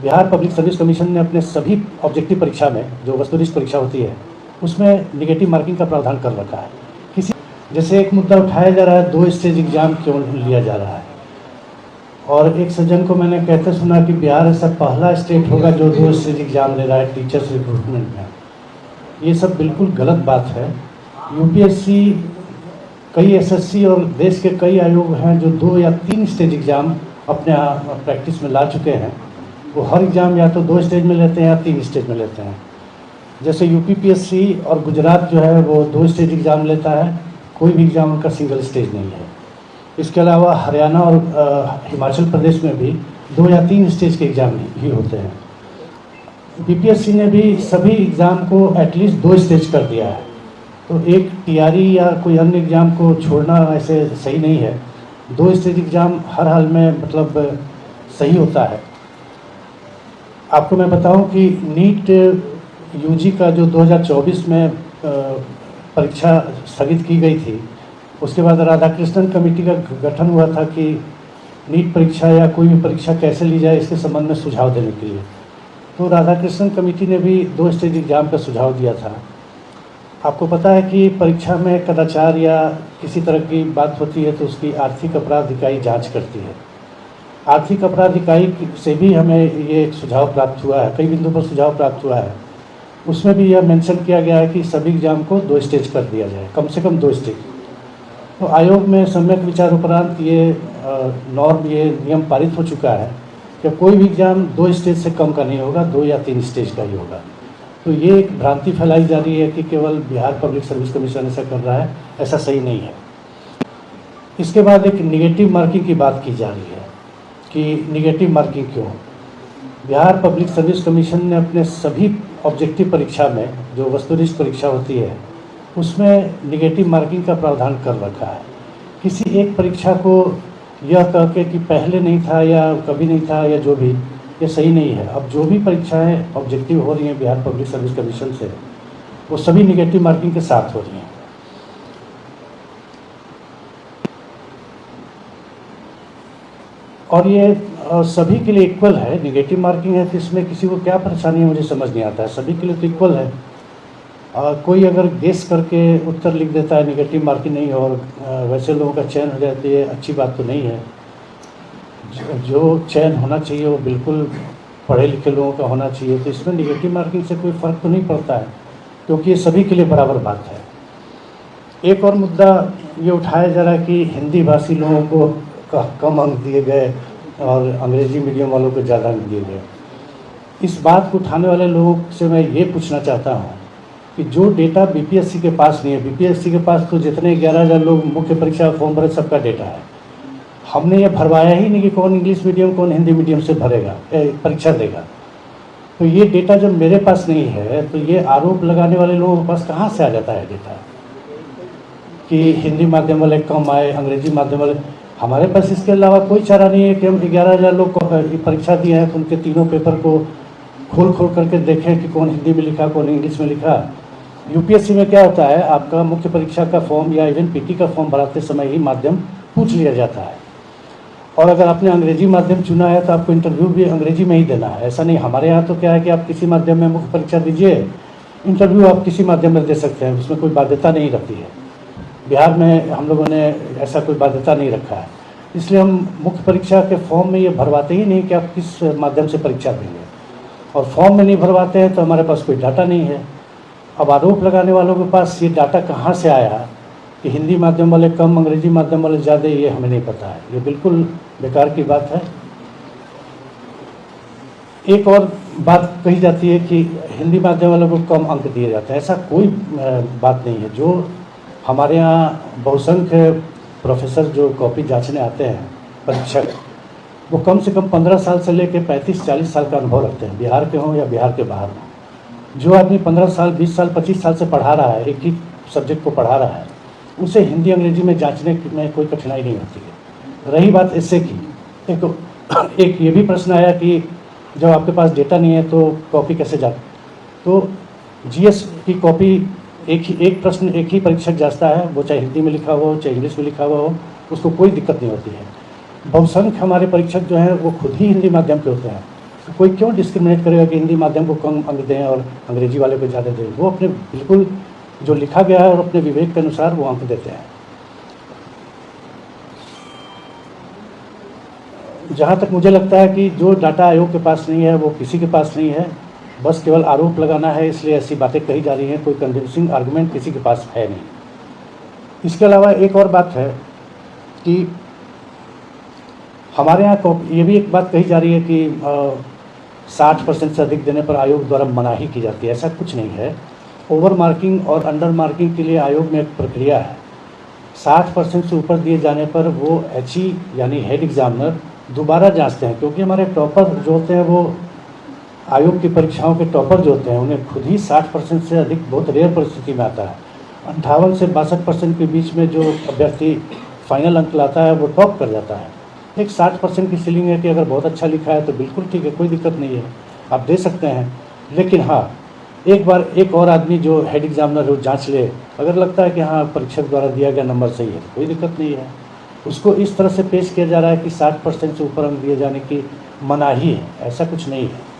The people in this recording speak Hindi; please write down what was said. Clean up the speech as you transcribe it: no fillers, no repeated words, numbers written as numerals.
बिहार पब्लिक सर्विस कमीशन ने अपने सभी ऑब्जेक्टिव परीक्षा में, जो वस्तुनिष्ठ परीक्षा होती है, उसमें निगेटिव मार्किंग का प्रावधान कर रखा है। किसी जैसे एक मुद्दा उठाया जा रहा है, 2 स्टेज एग्जाम क्यों लिया जा रहा है, और एक सज्जन को मैंने कहते सुना कि बिहार ऐसा पहला स्टेट होगा जो 2 स्टेज एग्जाम ले रहा है टीचर्स रिक्रूटमेंट में। ये सब बिल्कुल गलत बात है। यूपीएससी, कई एसएससी और देश के कई आयोग हैं जो 2 या 3 स्टेज एग्ज़ाम अपने प्रैक्टिस में ला चुके हैं। वो हर एग्ज़ाम या तो 2 स्टेज में लेते हैं या 3 स्टेज में लेते हैं। जैसे यूपीपीएससी और गुजरात जो है वो 2 स्टेज एग्ज़ाम लेता है, कोई भी एग्ज़ाम उनका सिंगल स्टेज नहीं है। इसके अलावा हरियाणा और हिमाचल प्रदेश में भी 2 या 3 स्टेज के एग्ज़ाम ही होते हैं। बीपीएससी ने भी सभी एग्ज़ाम को एटलीस्ट 2 स्टेज कर दिया है, तो एक टीआरई या कोई अन्य एग्ज़ाम को छोड़ना ऐसे सही नहीं है। 2 स्टेज एग्ज़ाम हर हाल में मतलब सही होता है। आपको मैं बताऊं कि नीट यूजी का जो 2024 में परीक्षा स्थगित की गई थी, उसके बाद राधाकृष्णन कमेटी का गठन हुआ था कि नीट परीक्षा या कोई भी परीक्षा कैसे ली जाए इसके संबंध में सुझाव देने के लिए। तो राधाकृष्णन कमेटी ने भी 2 स्टेज एग्ज़ाम का सुझाव दिया था। आपको पता है कि परीक्षा में कदाचार या किसी तरह की बात होती है तो उसकी आर्थिक अपराध इकाई जांच करती है। आर्थिक अपराध इकाई से भी हमें ये एक सुझाव प्राप्त हुआ है, कई बिंदुओं पर सुझाव प्राप्त हुआ है। उसमें भी यह मेंशन किया गया है कि सभी एग्ज़ाम को 2 स्टेज कर दिया जाए, कम से कम 2 स्टेज। तो आयोग में सम्यक विचार उपरांत ये ये नियम पारित हो चुका है कि कोई भी एग्ज़ाम 2 स्टेज से कम का नहीं होगा, 2 या 3 स्टेज का ही होगा। तो ये एक भ्रांति फैलाई जा रही है कि केवल बिहार पब्लिक सर्विस कमीशन ऐसा कर रहा है, ऐसा सही नहीं है। इसके बाद एक निगेटिव मार्किंग की बात की जा रही है कि निगेटिव मार्किंग क्यों। बिहार पब्लिक सर्विस कमीशन ने अपने सभी ऑब्जेक्टिव परीक्षा में, जो वस्तुनिष्ठ परीक्षा होती है, उसमें निगेटिव मार्किंग का प्रावधान कर रखा है। किसी एक परीक्षा को यह कह के कि पहले नहीं था या कभी नहीं था या जो भी, ये सही नहीं है। अब जो भी परीक्षाएं ऑब्जेक्टिव हो रही हैं बिहार पब्लिक सर्विस कमीशन से, वो सभी निगेटिव मार्किंग के साथ हो रही हैं। और ये सभी के लिए इक्वल है। निगेटिव मार्किंग है तो इसमें किसी को क्या परेशानी है मुझे समझ नहीं आता है। सभी के लिए तो इक्वल है। कोई अगर गेस करके उत्तर लिख देता है निगेटिव मार्किंग नहीं, और वैसे लोगों का चयन हो जाती है, अच्छी बात तो नहीं है। जो चयन होना चाहिए वो बिल्कुल पढ़े लिखे लोगों का होना चाहिए। तो इसमें निगेटिव मार्किंग से कोई फ़र्क तो नहीं पड़ता है, क्योंकि ये सभी के लिए बराबर बात है। एक और मुद्दा ये उठाया जा रहा है कि हिंदी भाषी लोगों को कम अंक दिए गए और अंग्रेजी मीडियम वालों को ज़्यादा अंक दिए गए। इस बात को उठाने वाले लोगों से मैं ये पूछना चाहता हूँ कि जो डेटा बीपीएससी के पास नहीं है, बीपीएससी के पास तो जितने 11,000 लोग मुख्य परीक्षा फॉर्म भरे सबका डेटा है। हमने ये भरवाया ही नहीं कि कौन इंग्लिश मीडियम कौन हिंदी मीडियम से भरेगा, परीक्षा देगा। तो ये डेटा जब मेरे पास नहीं है तो ये आरोप लगाने वाले लोगों के पास कहाँ से आ जाता है डेटा कि हिंदी माध्यम वाले कम आए, अंग्रेजी माध्यम वाले। हमारे पास इसके अलावा कोई चारा नहीं है कि हम 11,000 लोग परीक्षा दिए हैं तो उनके तीनों पेपर को खोल करके देखें कि कौन हिंदी में लिखा कौन इंग्लिश में लिखा। यूपीएससी में क्या होता है, आपका मुख्य परीक्षा का फॉर्म या इवन पीटी का फॉर्म भराते समय ही माध्यम पूछ लिया जाता है, और अगर आपने अंग्रेजी माध्यम चुना है तो आपको इंटरव्यू भी अंग्रेजी में ही देना है। ऐसा नहीं, हमारे यहाँ तो क्या है कि आप किसी माध्यम में मुख्य परीक्षा दीजिए, इंटरव्यू आप किसी माध्यम में दे सकते हैं, उसमें कोई बाध्यता नहीं रहती है। बिहार में हम लोगों ने ऐसा कोई बाध्यता नहीं रखा है, इसलिए हम मुख्य परीक्षा के फॉर्म में ये भरवाते ही नहीं कि आप किस माध्यम से परीक्षा देंगे, और फॉर्म में नहीं भरवाते हैं तो हमारे पास कोई डाटा नहीं है। अब आरोप लगाने वालों के पास ये डाटा कहाँ से आया कि हिंदी माध्यम वाले कम अंग्रेजी माध्यम वाले ज़्यादा, ये हमें नहीं पता है। ये बिल्कुल बेकार की बात है। एक और बात कही जाती है कि हिंदी माध्यम वालों को कम अंक दिए जाते हैं, ऐसा कोई बात नहीं है। जो हमारे यहाँ बहुसंख्य प्रोफेसर जो कॉपी जांचने आते हैं परीक्षक, वो कम से कम 15 साल से लेकर 35-40 साल का अनुभव रखते हैं, बिहार के हों या बिहार के बाहर हों। जो आदमी 15 साल 20 साल 25 साल से पढ़ा रहा है, एक ही सब्जेक्ट को पढ़ा रहा है, उसे हिंदी अंग्रेजी में जांचने में कोई कठिनाई नहीं होती है। रही बात इससे की, एक ये भी प्रश्न आया कि जब आपके पास डेटा नहीं है तो कॉपी कैसे जांच। तो जीएस की कॉपी एक प्रश्न एक ही परीक्षक जांचता है, वो चाहे हिंदी में लिखा हुआ हो चाहे इंग्लिश में लिखा हुआ हो, उसको कोई दिक्कत नहीं होती है। बहुसंख्य हमारे परीक्षक जो हैं वो खुद ही हिंदी माध्यम के होते हैं, तो कोई क्यों डिस्क्रिमिनेट करेगा कि हिंदी माध्यम को कम अंक दें और अंग्रेजी वाले को ज़्यादा दें? वो अपने बिल्कुल जो लिखा गया है और अपने विवेक के अनुसार वो अंक देते हैं। जहाँ तक मुझे लगता है कि जो डाटा आयोग के पास नहीं है वो किसी के पास नहीं है, बस केवल आरोप लगाना है, इसलिए ऐसी बातें कही जा रही हैं। कोई कन्विंसिंग आर्गुमेंट किसी के पास है नहीं। इसके अलावा एक और बात है कि हमारे यहाँ ये भी एक बात कही जा रही है कि 60% से अधिक देने पर आयोग द्वारा मनाही की जाती है। ऐसा कुछ नहीं है। ओवर मार्किंग और अंडर मार्किंग के लिए आयोग में एक प्रक्रिया है। 60% से ऊपर दिए जाने पर वो HE यानी हेड एग्जामिनर दोबारा जांचते हैं, क्योंकि हमारे टॉपर जो होते हैं वो आयोग की परीक्षाओं के टॉपर जो होते हैं उन्हें खुद ही 60% से अधिक बहुत रेयर परिस्थिति में आता है। 58 से 62% के बीच में जो अभ्यर्थी फाइनल अंक लाता है वो टॉप कर जाता है। एक 60% की सीलिंग है कि अगर बहुत अच्छा लिखा है तो बिल्कुल ठीक है, कोई दिक्कत नहीं है, आप दे सकते हैं। लेकिन हाँ, एक बार एक और आदमी जो हेड एग्जामिनर वो जांच ले, अगर लगता है कि हाँ परीक्षक द्वारा दिया गया नंबर सही है तो कोई दिक्कत नहीं है। उसको इस तरह से पेश किया जा रहा है कि 60% से ऊपर अंक दिए जाने की मनाही है, ऐसा कुछ नहीं है।